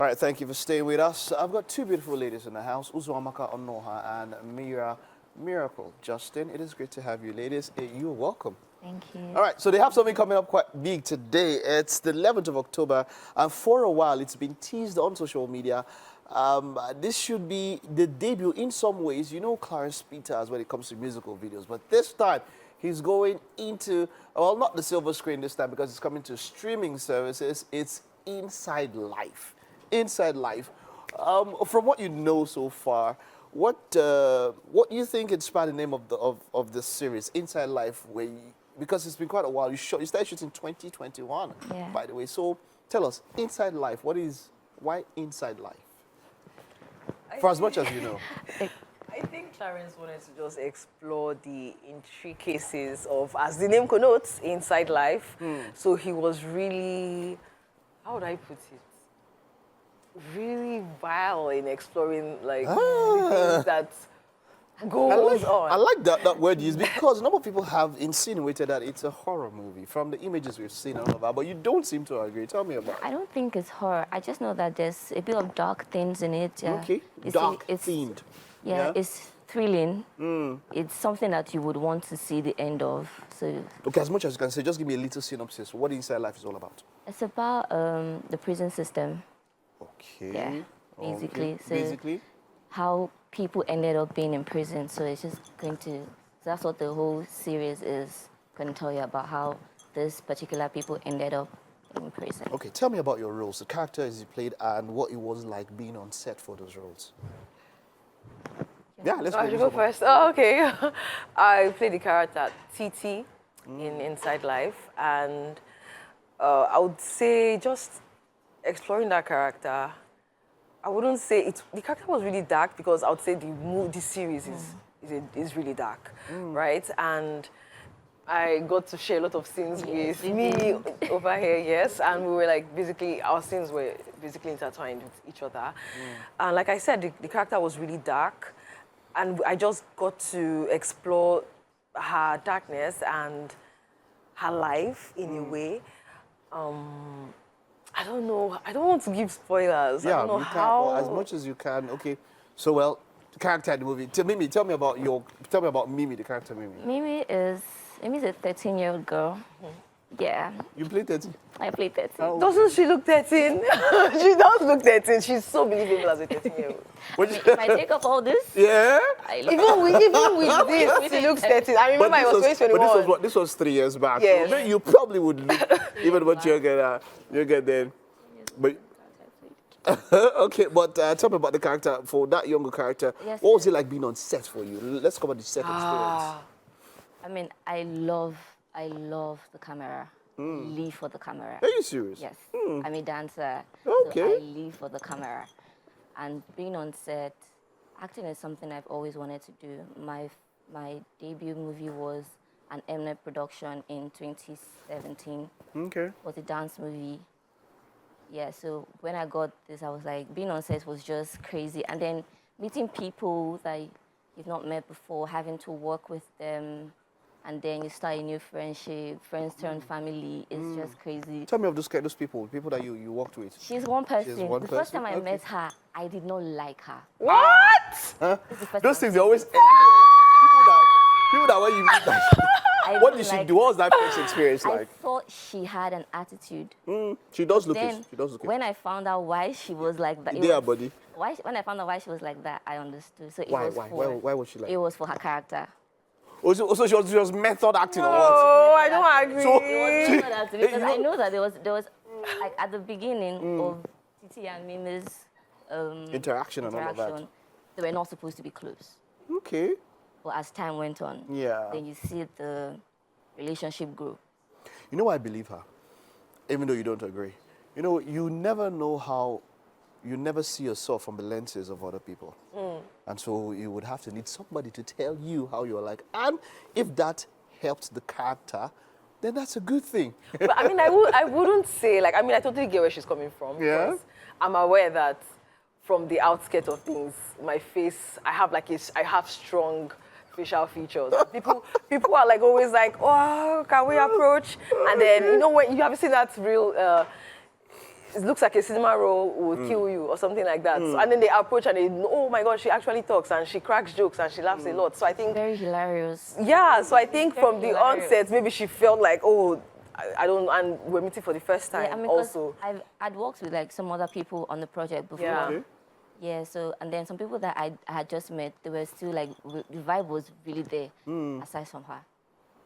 All right, thank you for staying with us. I've got two beautiful ladies in the house, Uzoamaka Onoha and Miracle Justin. It is great to have you, ladies. You're welcome. Thank you. All right, so they have something coming up quite big today. It's the 11th of October, and for a while, it's been teased on social media. This should be the debut in some ways. You know Clarence Peters when it comes to musical videos, but this time, he's going into, well, not the silver screen this time because it's coming to streaming services. It's Inside Life. Inside Life. From what you know so far, what do you think inspired the name of this series, Inside Life? Because it's been quite a while. You started shooting 2021, yeah. By the way. So tell us, Inside Life. Why Inside Life? For as much as you know. I think Clarence wanted to just explore the intricacies of, as the name connotes, Inside Life. So he was really, how would I put it? Really vile in exploring like the things that goes on. I like that word used because a number of people have insinuated that it's a horror movie from the images we've seen and all of that, but you don't seem to agree. Tell me about it. I don't think it's horror. I just know that there's a bit of dark things in it. Yeah. Okay, dark themed. Yeah, it's thrilling. It's something that you would want to see the end of. So. Okay, as much as you can say, just give me a little synopsis. What Inside Life is all about? It's about the prison system. Okay. Yeah, basically. Okay. So basically? how people ended up being in prison. So it's just going to, so that's what the whole series is going to tell you about, how this particular people ended up in prison. Okay, tell me about your roles, the characters you played, and what it was like being on set for those roles. Yeah, let's go first. Oh, okay. I played the character TT in Inside Life, and I would say just exploring that character. I wouldn't say the character was really dark because I would say the series is really dark, right? And I got to share a lot of scenes with me over here, yes, and we were like basically our scenes were basically intertwined with each other, and like I said, the character was really dark. And I just got to explore her darkness and her life in a way. I don't know. I don't want to give spoilers. Yeah, I don't know you how. can, as much as you can. Okay. So, well, the character in the movie. Tell me about Mimi, the character Mimi. Mimi's a 13-year-old girl. Yeah. You played 13? I played 13. Oh. Doesn't she look 13? She does look 13. She's so believable as a 13-year-old. If I take up all this, Yeah. Even with this, she looks 13. I remember I was 2021. But this was 3 years back. Yes. So you probably would look even what you're get then. But okay, but tell me about the character, for that younger character. Yes, what was it like being on set for you? Let's cover the set experience. I mean, I love the camera. Live for the camera. Are you serious? Yes. I'm a dancer. Okay. So I live for the camera. And being on set, acting is something I've always wanted to do. My debut movie was an Mnet production in 2017. Okay. It was a dance movie. Yeah, so when I got this, I was like, being on set was just crazy. And then meeting people that you've not met before, having to work with them, and then you start a new friendship, friends turn family. It's just crazy. Tell me of those people that you worked with. She's one person. She's one the person? first time I met her, I did not like her. What? Huh? This is the first Those time. things they always people that when you meet like, what did she do? What was that first experience I like? thought she had an attitude. She does look Then it. She does look it. when I found out why she was like that, Yeah, buddy. when I found out why she was like that, I understood. So it Why? was Why was she like? It was for her character. Also, she was method acting or what? Oh, I don't agree. So- It was not that, because I know that there was like at the beginning of Titi and Mimi's Interaction and all of that. they were not supposed to be close. Okay. But as time went on, Yeah. then you see the relationship grow. You know why I believe her? Even though you don't agree. You know, you never know how, you never see yourself from the lenses of other people. And so you would have to need somebody to tell you how you're like. And if that helped the character, then that's a good thing. But I mean, I wouldn't say, like, I mean, I totally get where she's coming from. Yeah. Because I'm aware that from the outskirts of things, my face, I have strong facial features. People are like always like, oh, can we approach? And then, you know, when you have seen that real it looks like a cinema role will kill you or something like that. So, and then they approach and they know, oh my God, she actually talks and she cracks jokes and she laughs a lot. So I think, Very hilarious. yeah, so I think Very from the hilarious. onset, maybe she felt like, oh, I don't, and we're meeting for the first time Yeah, I mean, 'cause also. I'd worked with like some other people on the project before. Yeah. Okay. Yeah, so, and then some people that I had just met, they were still like, the vibe was really there, aside from her.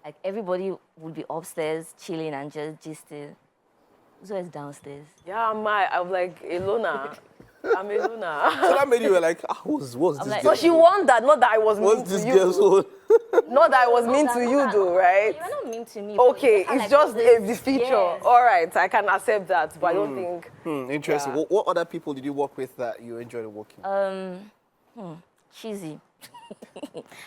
Like, everybody would be upstairs, chilling and just gisting. Uzo is downstairs. Yeah, I'm like, Elona. I'm Elona. So that made you were like, what's this like- girl? So she wondered, not that I was mean What's to this you. girl's own? Not that I was mean to you, though, right? You're not mean to me. but Okay, had, it's like, just all this- the feature. Yes. All right, I can accept that, but I don't think. Interesting. Yeah. What other people did you work with that you enjoyed working with? Cheesy.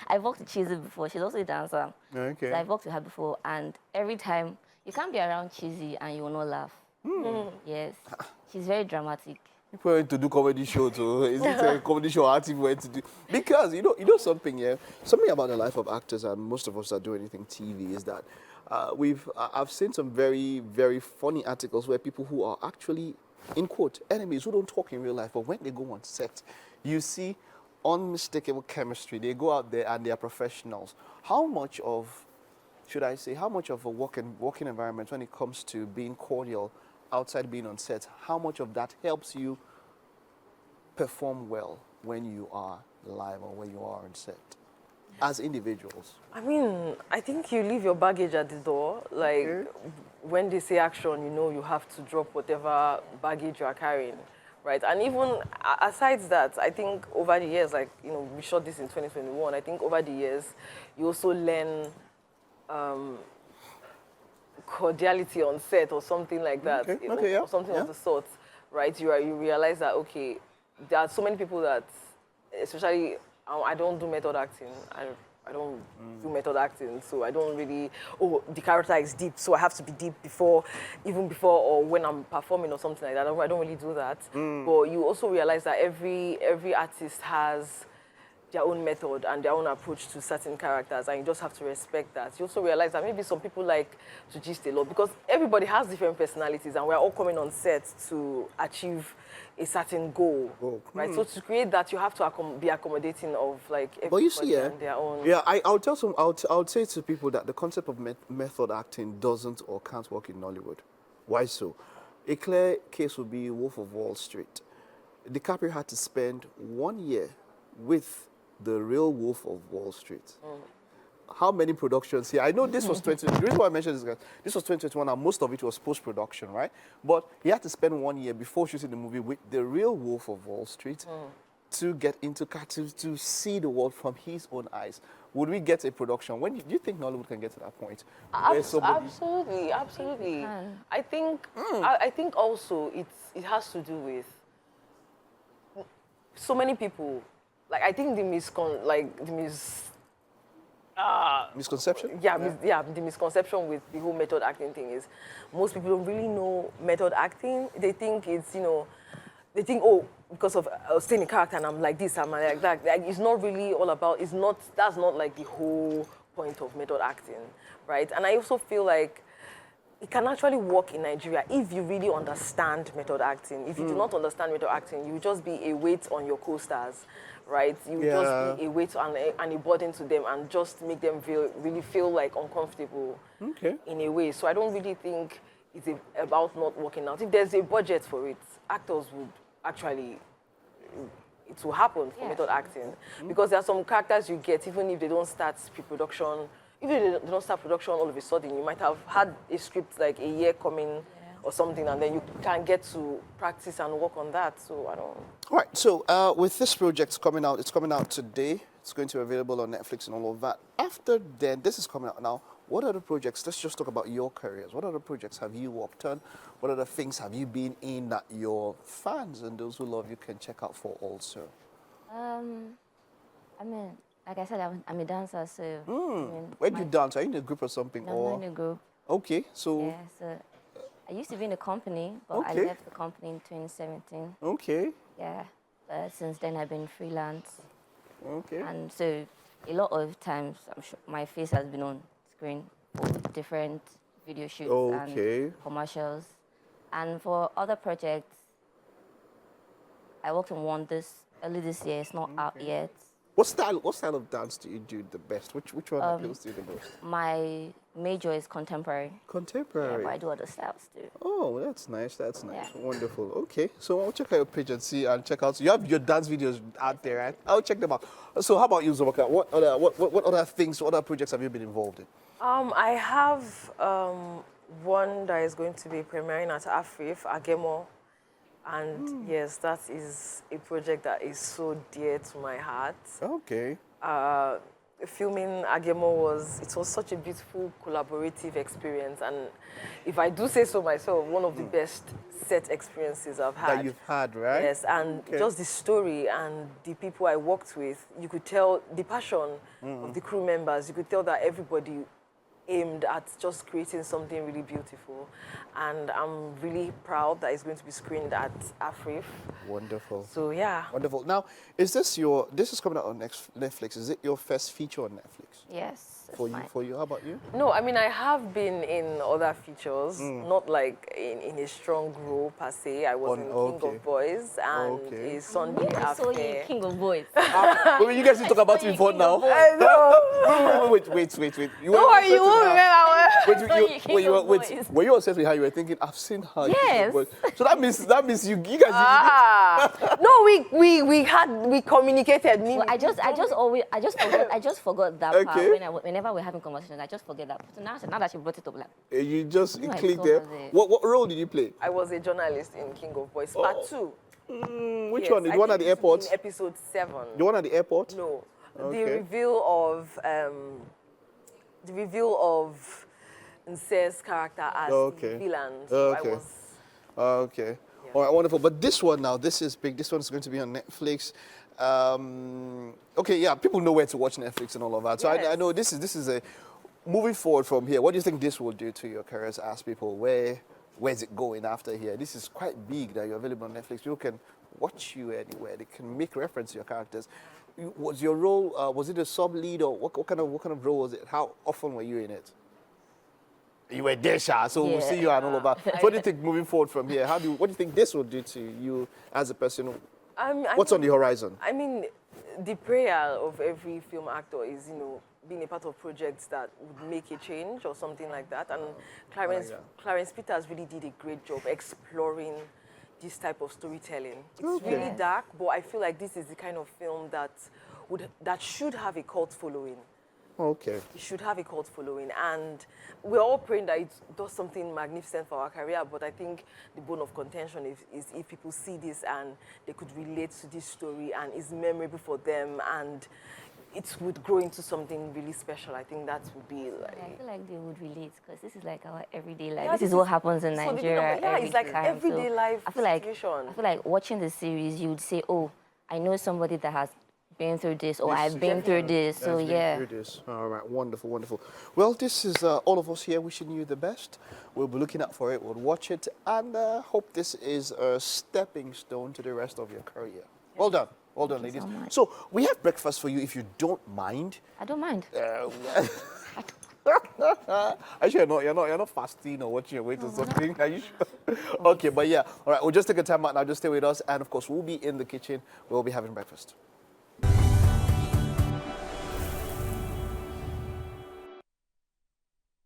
I've worked with Cheesy before. She's also a dancer. Okay. So I've worked with her before, and every time, you can't be around Cheesy and you will not laugh. Yes. She's very dramatic. People went to do comedy show too. Is it a comedy show our team went to do? Because you know something, yeah. Something about the life of actors, and most of us that do anything TV, is that I've seen some very, very funny articles where people who are actually, in quote, enemies who don't talk in real life, but when they go on set, you see unmistakable chemistry. They go out there and they are professionals. How much of, should I say, how much of a working environment when it comes to being cordial outside being on set, how much of that helps you perform well when you are live or when you are on set as individuals? I mean, I think you leave your baggage at the door. Like, when they say action, you know you have to drop whatever baggage you are carrying, right? And even aside that, I think over the years, like, you know, we shot this in 2021, I think over the years, you also learn cordiality on set or something like that. Okay, yeah. Or something Yeah. of the sort, right? You realize that, okay, there are so many people that, especially, I don't do method acting. I don't do method acting, so I don't really, the character is deep, so I have to be deep even before or when I'm performing or something like that. I don't really do that. But you also realize that every artist has their own method and their own approach to certain characters, and you just have to respect that. You also realize that maybe some people like to gist a lot because everybody has different personalities and we're all coming on set to achieve a certain goal, right? So to create that, you have to be accommodating of like everybody But you see, and their own. yeah, I'll say to people that the concept of method acting doesn't or can't work in Nollywood. Why so? A clear case would be Wolf of Wall Street. DiCaprio had to spend 1 year with the real Wolf of Wall Street. How many productions here? I know this was 20. The reason why I mentioned this was 2021, and most of it was post-production, right? But he had to spend 1 year before shooting the movie with the real Wolf of Wall Street to get into to see the world from his own eyes. Would we get a production? When do you think Nollywood can get to that point? Where somebody- Absolutely. I think also it has to do with so many people. Like, I think the misconception? the misconception with the whole method acting thing is most people don't really know method acting. They think it's, because of staying in character and I'm like this, I'm like that. Like, it's not really all about, that's not like the whole point of method acting, right? And I also feel like it can actually work in Nigeria if you really understand method acting. If you do not understand method acting, you will just be a weight on your co-stars, right? You will just be a weight and a burden to them and just make them really feel like uncomfortable in a way. So I don't really think it's about not working out. If there's a budget for it, actors would actually, it will happen for method acting. Because there are some characters you get, even if they don't start pre-production, even if they don't start production all of a sudden, you might have had a script like a year coming or something, and then you can get to practice and work on that. So I don't. All right. So with this project coming out, it's coming out today. It's going to be available on Netflix and all of that. After then, this is coming out now. What other projects? Let's just talk about your careers. What other projects have you worked on? What other things have you been in that your fans and those who love you can check out for also? I mean, like I said, I'm a dancer, so... I mean, Where do you dance? Are you in a group or something? I'm not in a group. Okay, so... Yeah, so I used to be in a company, but I left the company in 2017. Okay. Yeah, but since then I've been freelance. Okay. And so a lot of times, I'm sure my face has been on screen for different video shoots and commercials. And for other projects, I worked on one early this year. It's not out yet. What style of dance do you do the best? Which one appeals to you the most? My major is contemporary. Yeah, Contemporary. but I do other styles too. Oh, that's nice. That's nice. Yeah. Wonderful. Okay, so I'll check out your page and see and check out. So you have your dance videos out there, right? I'll check them out. So how about you, Uzoamaka? What other things, what other projects have you been involved in? I have one that is going to be premiering at Afrif, Agemo. And yes, that is a project that is so dear to my heart. Okay. Filming Agemo it was such a beautiful collaborative experience, and if I do say so myself, one of the best set experiences I've had. That you've had, right? Yes, and just the story and the people I worked with, you could tell the passion of the crew members. You could tell that everybody aimed at just creating something really beautiful, and I'm really proud that it's going to be screened at Afrif. Wonderful. So yeah. Wonderful. Now, this is coming out on Netflix. Is it your first feature on Netflix? Yes. it's For mine. you, how about you? No, I mean, I have been in other features, not like in a strong role per se. I was in King of Boys and a Sunday I saw you in after. King of Boys. Wait, you guys need to talk about it before now. I know. Wait. You Don't worry, you won't remember. Were you obsessed with how you were thinking? I've seen her. Yes. So that means you guys. No, we communicated. Well, I just forgot that part whenever we're having conversations. I just forget that. So now that you brought it up, like You just Oh my clicked God, there. was it? What role did you play? I was a journalist in King of Boys, part 2. Which Yes, one? The I one think at the this is airport? in episode 7. The one at the airport? No, Okay. the reveal of Nse's character as the villain. So I was. Okay. Yeah. All right, wonderful. But this one now, this is big. This one's going to be on Netflix. Okay, yeah, people know where to watch Netflix and all of that. So Yes. I know this is a moving forward from here. What do you think this will do to your careers? Ask people where's it going after here. This is quite big that you're available on Netflix. People can watch you anywhere. They can make reference to your characters. Was your role? Was it a sub lead or what kind of role was it? How often were you in it? You were there, Sha, so we'll see you and all of that. So what do you think moving forward from here? What do you think this will do to you as a person? What's on the horizon? I mean, the prayer of every film actor is, being a part of projects that would make a change or something like that. And Clarence Peters really did a great job exploring this type of storytelling. It's really dark, but I feel like this is the kind of film that should have a cult following. Okay. It should have a cult following, and we're all praying that it does something magnificent for our career, but I think the bone of contention is if people see this and they could relate to this story and it's memorable for them and it would grow into something really special. I think that would be like... I feel like they would relate because this is like our everyday life. This is what happens in Nigeria every it's like time. everyday life I feel like watching the series, you would say, oh, I know somebody that has been through this, or I've been through this, so yeah. All right, wonderful, wonderful. Well, this is all of us here wishing you the best. We'll be looking out for it, we'll watch it, and hope this is a stepping stone to the rest of your career. Well done, ladies. So we have breakfast for you if you don't mind. I don't mind. Are you sure you're not fasting or watching your weight or something? Are you sure? Okay, but yeah. All right, we'll just take a time out now. Just stay with us, and of course, we'll be in the kitchen. We'll be having breakfast.